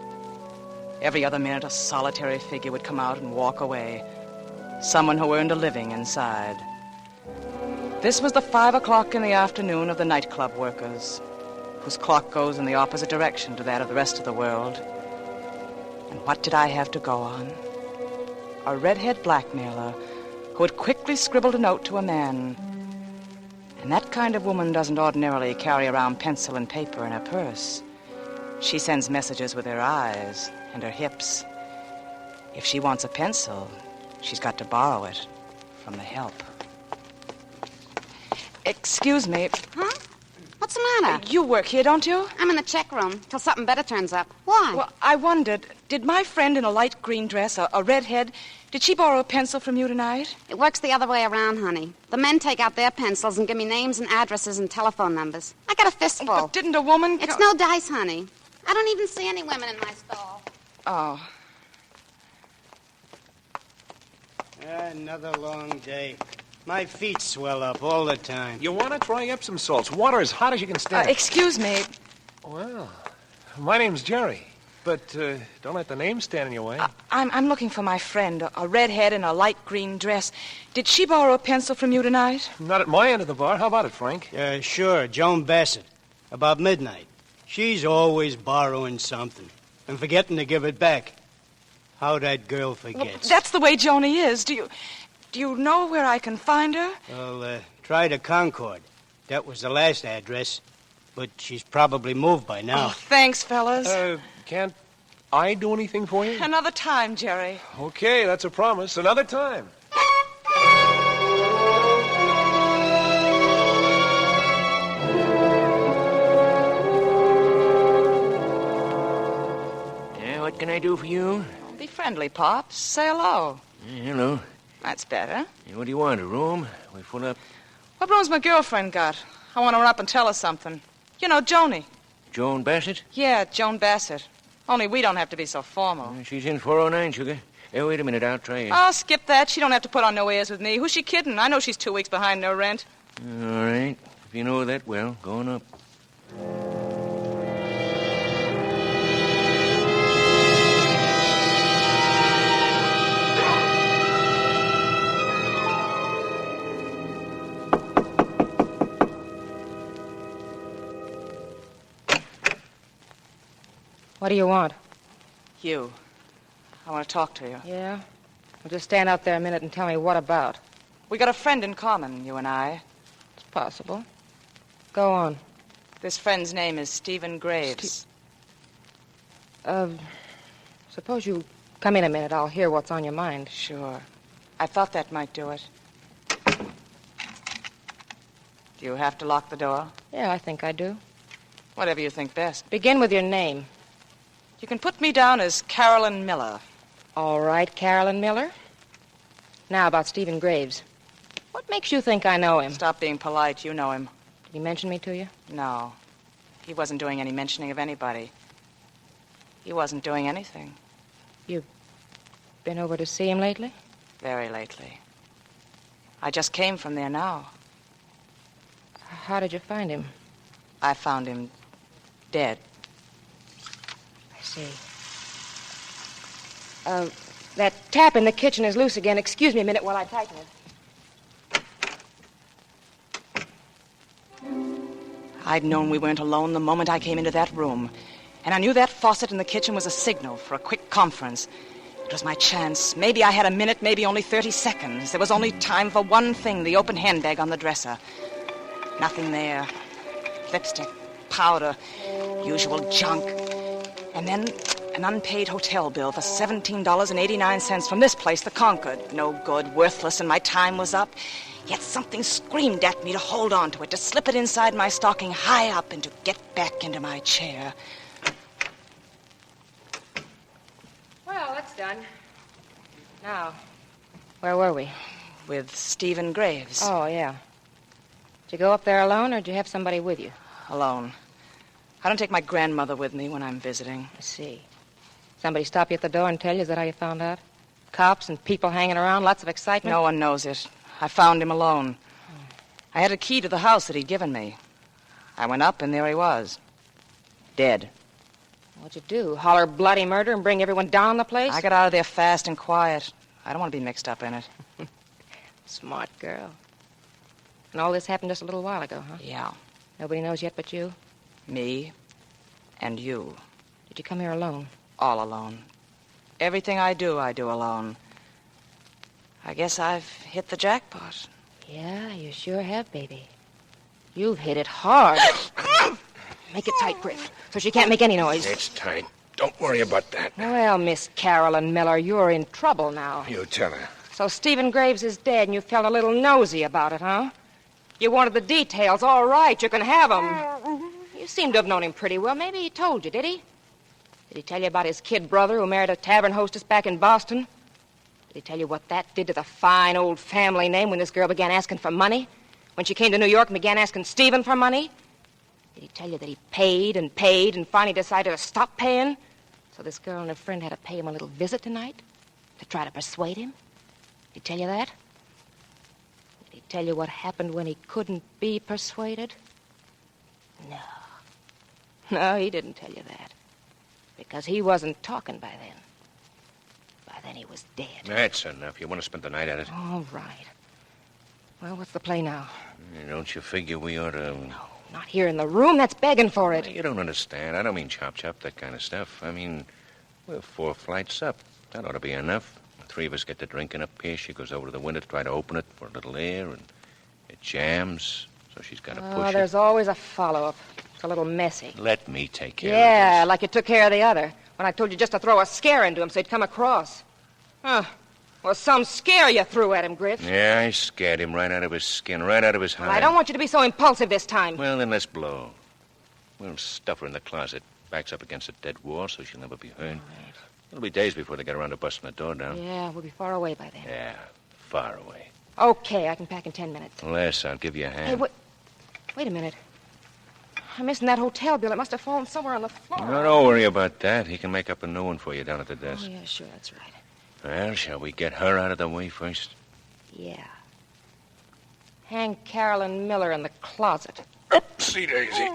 Every other minute, a solitary figure would come out and walk away. Someone who earned a living inside. This was the 5 o'clock in the afternoon of the nightclub workers, whose clock goes in the opposite direction to that of the rest of the world. And what did I have to go on? A redhead blackmailer who had quickly scribbled a note to a man. And that kind of woman doesn't ordinarily carry around pencil and paper in her purse. She sends messages with her eyes and her hips. If she wants a pencil, she's got to borrow it from the help. Excuse me. Huh? What's the matter? You work here, don't you? I'm in the check room till something better turns up. Why? Well, I wondered, did my friend in a light green dress, a redhead, did she borrow a pencil from you tonight? It works the other way around, honey. The men take out their pencils and give me names and addresses and telephone numbers. I got a fistful. But didn't a woman... It's no dice, honey. I don't even see any women in my stall. Oh. Another long day. My feet swell up all the time. You want to try Epsom salts? Water as hot as you can stand. Excuse me. Well, my name's Jerry. But don't let the name stand in your way. I'm looking for my friend, a redhead in a light green dress. Did she borrow a pencil from you tonight? Not at my end of the bar. How about it, Frank? Sure, Joan Bassett. About midnight. She's always borrowing something and forgetting to give it back. How that girl forgets. Well, that's the way Joni is. Do you know where I can find her? Well, try the Concord. That was the last address. But she's probably moved by now. Oh, thanks, fellas. Can't I do anything for you? Another time, Jerry. Okay, that's a promise. Another time. Yeah, what can I do for you? Be friendly, Pops. Say hello. Hello. That's better. Hey, what do you want, a room? We full up? What room's my girlfriend got? I want to run up and tell her something. You know, Joni. Joan Bassett? Yeah, Joan Bassett. Only we don't have to be so formal. She's in 409, sugar. Hey, wait a minute, I'll try it. Oh, skip that. She don't have to put on no airs with me. Who's she kidding? I know she's 2 weeks behind no rent. All right. If you know that well, go on up. What do you want? You. I want to talk to you. Yeah? Well, just stand out there a minute and tell me what about. We got a friend in common, you and I. It's possible. Go on. This friend's name is Stephen Graves. Suppose you come in a minute. I'll hear what's on your mind. Sure. I thought that might do it. Do you have to lock the door? Yeah, I think I do. Whatever you think best. Begin with your name. You can put me down as Carolyn Miller. All right, Carolyn Miller. Now about Stephen Graves. What makes you think I know him? Stop being polite. You know him. Did he mention me to you? No. He wasn't doing any mentioning of anybody. He wasn't doing anything. You've been over to see him lately? Very lately. I just came from there now. How did you find him? I found him dead. I see. That tap in the kitchen is loose again. Excuse me a minute while I tighten it. I'd known we weren't alone the moment I came into that room. And I knew that faucet in the kitchen was a signal for a quick conference. It was my chance. Maybe I had a minute, maybe only 30 seconds. There was only time for one thing, the open handbag on the dresser. Nothing there. Lipstick, powder, usual junk. And then an unpaid hotel bill for $17.89 from this place, the Concord. No good, worthless, and my time was up. Yet something screamed at me to hold on to it, to slip it inside my stocking high up and to get back into my chair. Well, that's done. Now, where were we? With Stephen Graves. Oh, yeah. Did you go up there alone, or did you have somebody with you? Alone. I don't take my grandmother with me when I'm visiting. I see. Somebody stop you at the door and tell you? Is that how you found out? Cops and people hanging around, lots of excitement? No one knows it. I found him alone. I had a key to the house that he'd given me. I went up, and there he was. Dead. What'd you do? Holler bloody murder and bring everyone down on the place? I got out of there fast and quiet. I don't want to be mixed up in it. Smart girl. And all this happened just a little while ago, huh? Yeah. Nobody knows yet but you? Me and you. Did you come here alone? All alone. Everything I do alone. I guess I've hit the jackpot. Yeah, you sure have, baby. You've hit it hard. Make it tight, Griff, so she can't make any noise. It's tight. Don't worry about that. Well, Miss Carolyn Miller, you're in trouble now. You tell her. So Stephen Graves is dead, and you felt a little nosy about it, huh? You wanted the details. All right, you can have them. You seem to have known him pretty well. Maybe he told you, did he? Did he tell you about his kid brother who married a tavern hostess back in Boston? Did he tell you what that did to the fine old family name when this girl began asking for money? When she came to New York and began asking Stephen for money? Did he tell you that he paid and finally decided to stop paying? So this girl and her friend had to pay him a little visit tonight to try to persuade him? Did he tell you that? Did he tell you what happened when he couldn't be persuaded? No. No, he didn't tell you that. Because he wasn't talking by then. By then he was dead. That's enough. You want to spend the night at it? All right. Well, what's the play now? Don't you figure we ought to... No, not here in the room. That's begging for it. You don't understand. I don't mean chop, that kind of stuff. I mean, we're 4 flights up. That ought to be enough. The 3 of us get to drinking up here. She goes over to the window to try to open it for a little air, and it jams, so she's got to push it. There's always a follow-up. It's a little messy. Let me take care of this. Yeah, like you took care of the other. When I told you just to throw a scare into him so he'd come across. Huh. Well, some scare you threw at him, Griff. Yeah, I scared him right out of his skin, right out of his hide. Well, I don't want you to be so impulsive this time. Well, then let's blow. We'll stuff her in the closet. Backs up against a dead wall so she'll never be heard. Right. It'll be days before they get around to busting the door down. Yeah, we'll be far away by then. Yeah, far away. Okay, I can pack in 10 minutes. Les, I'll give you a hand. Hey, wait a minute. I'm missing that hotel bill. It must have fallen somewhere on the floor. No, don't worry about that. He can make up a new one for you down at the desk. Oh, yeah, sure, that's right. Well, shall we get her out of the way first? Yeah. Hang Carolyn Miller in the closet. Oopsie daisy.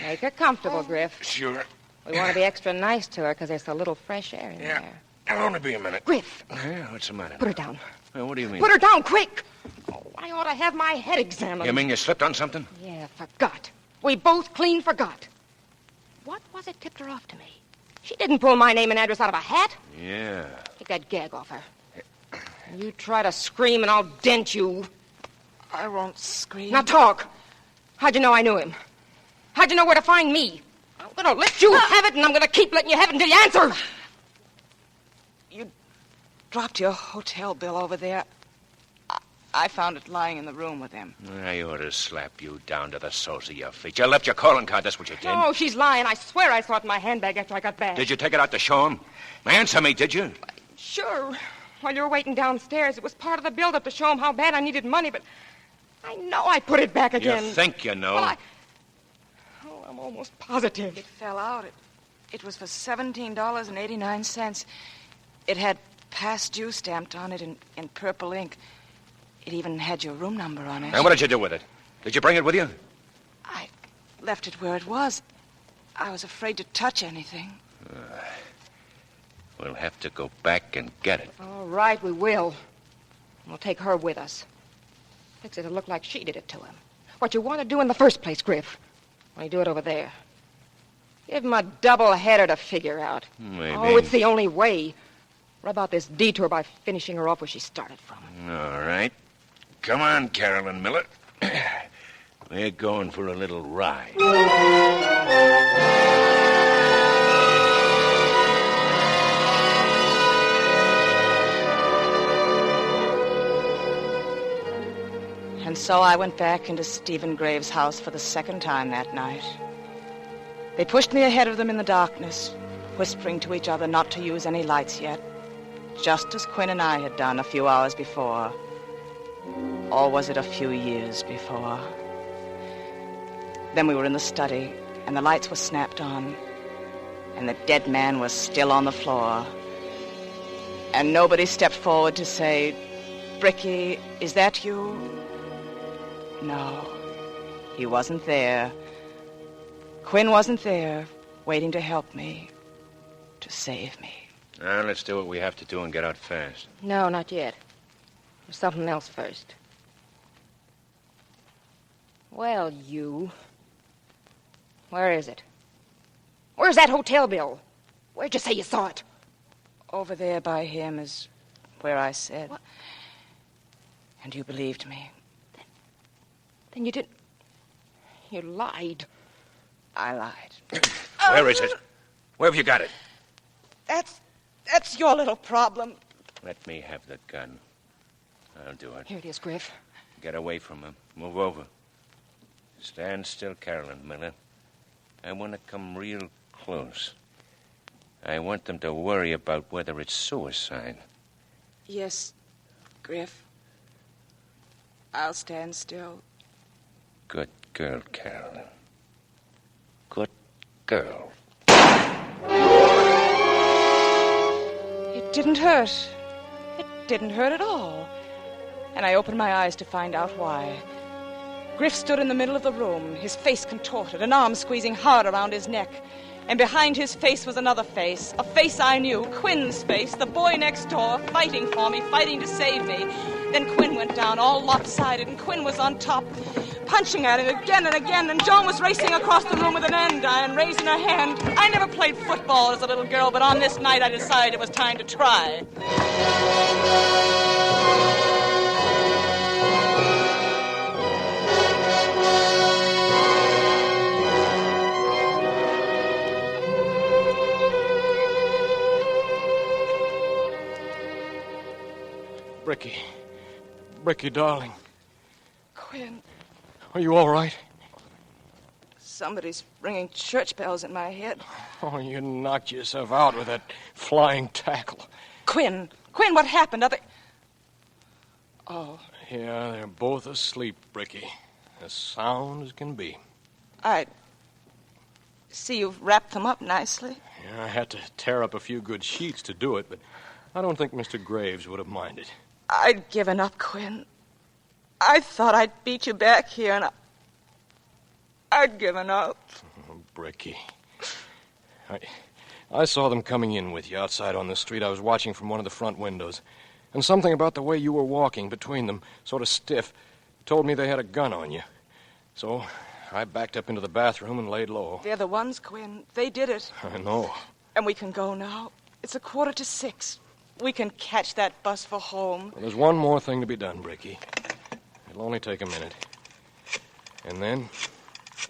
Make her comfortable, Griff. Sure. We want to be extra nice to her because there's a little fresh air in there. It'll only be a minute. Griff. Yeah, what's the matter? Put her down. Well, what do you mean? Put her down, quick! Oh, I ought to have my head examined. You mean you slipped on something? Yeah, forgot. We both clean forgot. What was it tipped her off to me? She didn't pull my name and address out of a hat. Yeah. Take that gag off her. You try to scream and I'll dent you. I won't scream. Now talk. How'd you know I knew him? How'd you know where to find me? I'm gonna let you have it, and I'm gonna keep letting you have it until you answer. You dropped your hotel bill over there. I found it lying in the room with him. I ought to slap you down to the soles of your feet. You left your calling card, that's what you did. Oh, she's lying. I swear I saw it in my handbag after I got back. Did you take it out to show him? Answer me, did you? Sure. While you were waiting downstairs, it was part of the build-up to show him how bad I needed money, but I know I put it back again. You think you know. Well, I'm almost positive. It fell out. It was for $17.89. It had past due stamped on it in purple ink. It even had your room number on it. And what did you do with it? Did you bring it with you? I left it where it was. I was afraid to touch anything. We'll have to go back and get it. All right, we will. We'll take her with us. Fix it to look like she did it to him. What you want to do in the first place, Griff. Why, do it over there. Give him a double-header to figure out. Maybe. Oh, it's the only way. Rub out this detour by finishing her off where she started from. All right. Come on, Carolyn Miller. We're going for a little ride. And so I went back into Stephen Graves' house for the second time that night. They pushed me ahead of them in the darkness, whispering to each other not to use any lights yet, just as Quinn and I had done a few hours before. Or was it a few years before? Then we were in the study, and the lights were snapped on, and the dead man was still on the floor. And nobody stepped forward to say, "Bricky, is that you?" No, he wasn't there. Quinn wasn't there, waiting to help me, to save me. Now, let's do what we have to do and get out fast. No, not yet. There's something else first. Well, you. Where is it? Where's that hotel bill? Where'd you say you saw it? Over there by him is where I said. What? And you believed me. Then you didn't. You lied. I lied. Where is it? Where have you got it? That's your little problem. Let me have the gun. I'll do it. Here it is, Griff. Get away from him. Move over. Stand still, Carolyn Miller. I want to come real close. I want them to worry about whether it's suicide. Yes, Griff. I'll stand still. Good girl, Carolyn. Good girl. It didn't hurt. It didn't hurt at all. And I opened my eyes to find out why. Griff stood in the middle of the room, his face contorted, an arm squeezing hard around his neck. And behind his face was another face, a face I knew, Quinn's face, the boy next door, fighting for me, fighting to save me. Then Quinn went down, all lopsided, and Quinn was on top, punching at him again and again, and Joan was racing across the room with an andiron, raising her hand. I never played football as a little girl, but on this night I decided it was time to try. Bricky, darling. Quinn, Are you all right? somebody's ringing church bells in my head. Oh, you knocked yourself out with that flying tackle. Quinn, what happened? Are they... Oh, Yeah, they're both asleep, Bricky. As sound as can be. I see you've wrapped them up nicely. Yeah, I had to tear up a few good sheets to do it, but I don't think Mr. Graves would have minded. I'd given up, Quinn. I thought I'd beat you back here, and I'd given up. Oh, Bricky. I saw them coming in with you outside on the street. I was watching from one of the front windows. And something about the way you were walking between them, sort of stiff, told me they had a gun on you. So I backed up into the bathroom and laid low. They're the ones, Quinn. They did it. I know. And we can go now. It's 5:45. We can catch that bus for home. Well, there's one more thing to be done, Bricky. It'll only take a minute. And then,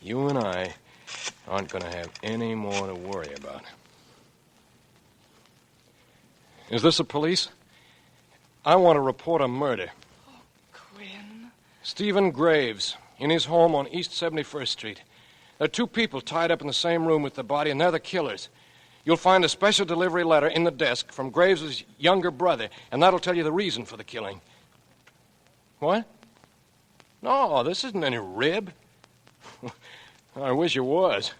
you and I aren't going to have any more to worry about. Is this the police? I want to report a murder. Oh, Quinn. Stephen Graves, in his home on East 71st Street. There are two people tied up in the same room with the body, and they're the killers. You'll find a special delivery letter in the desk from Graves' younger brother, and that'll tell you the reason for the killing. What? No, this isn't any rib. I wish it was.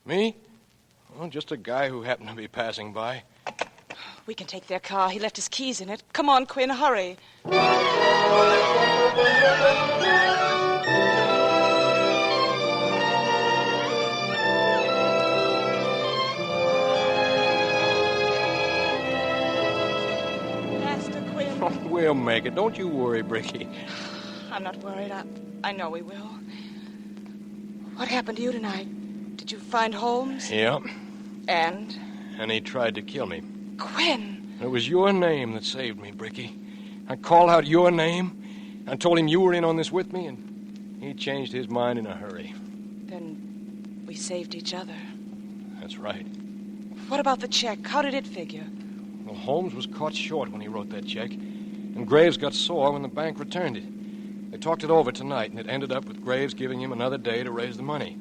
Me? Well, just a guy who happened to be passing by. We can take their car. He left his keys in it. Come on, Quinn, hurry. Faster, Quinn. Oh, we'll make it. Don't you worry, Bricky. I'm not worried. I know we will. What happened to you tonight? Did you find Holmes? Yeah. And he tried to kill me. Quinn! It was your name that saved me, Bricky. I called out your name. I told him you were in on this with me, and he changed his mind in a hurry. Then we saved each other. That's right. What about the check? How did it figure? Well, Holmes was caught short when he wrote that check, and Graves got sore when the bank returned it. They talked it over tonight, and it ended up with Graves giving him another day to raise the money.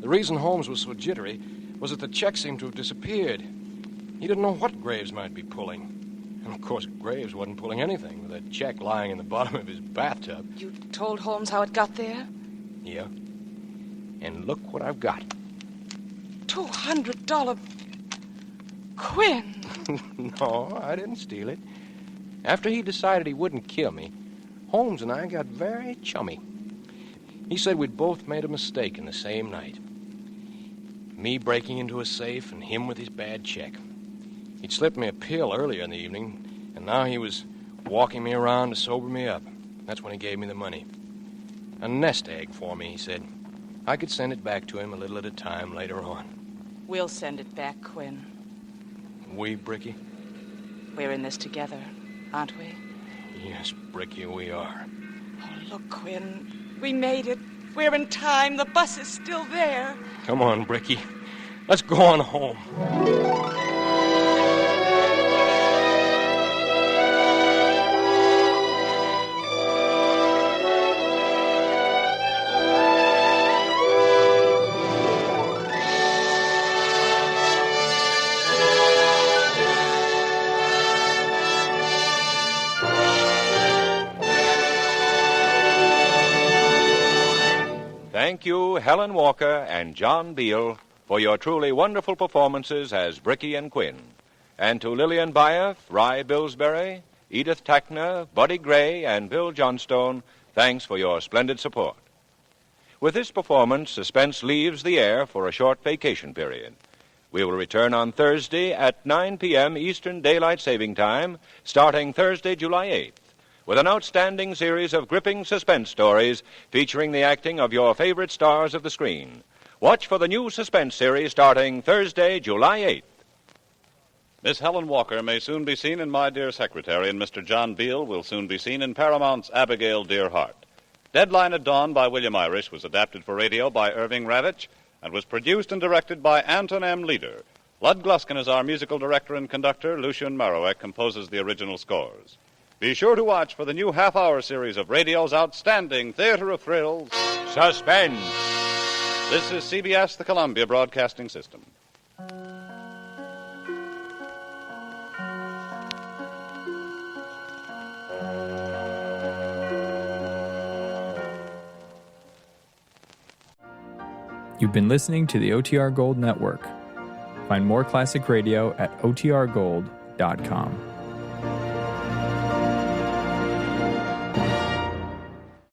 The reason Holmes was so jittery was that the check seemed to have disappeared. He didn't know what Graves might be pulling. And, of course, Graves wasn't pulling anything with that check lying in the bottom of his bathtub. You told Holmes how it got there? Yeah. And look what I've got. $200. Quinn! No, I didn't steal it. After he decided he wouldn't kill me, Holmes and I got very chummy. He said we'd both made a mistake in the same night. Me breaking into a safe and him with his bad check. He'd slipped me a pill earlier in the evening, and now he was walking me around to sober me up. That's when he gave me the money. A nest egg for me, he said. I could send it back to him a little at a time later on. We'll send it back, Quinn. We, Bricky? We're in this together, aren't we? Yes, Bricky, we are. Oh, look, Quinn. We made it. We're in time. The bus is still there. Come on, Bricky. Let's go on home. Thank you, Helen Walker and John Beale, for your truly wonderful performances as Bricky and Quinn. And to Lillian Byeth, Rye Billsbury, Edith Tackner, Buddy Gray, and Bill Johnstone, thanks for your splendid support. With this performance, suspense leaves the air for a short vacation period. We will return on Thursday at 9 p.m. Eastern Daylight Saving Time, starting Thursday, July 8th. With an outstanding series of gripping suspense stories featuring the acting of your favorite stars of the screen. Watch for the new suspense series starting Thursday, July 8th. Miss Helen Walker may soon be seen in My Dear Secretary, and Mr. John Beale will soon be seen in Paramount's Abigail, Dear Heart. Deadline at Dawn by William Irish was adapted for radio by Irving Ravitch and was produced and directed by Anton M. Leader. Lud Gluskin is our musical director and conductor. Lucien Marowek composes the original scores. Be sure to watch for the new half-hour series of radio's outstanding theater of thrills, Suspense. This is CBS, the Columbia Broadcasting System. You've been listening to the OTR Gold Network. Find more classic radio at otrgold.com.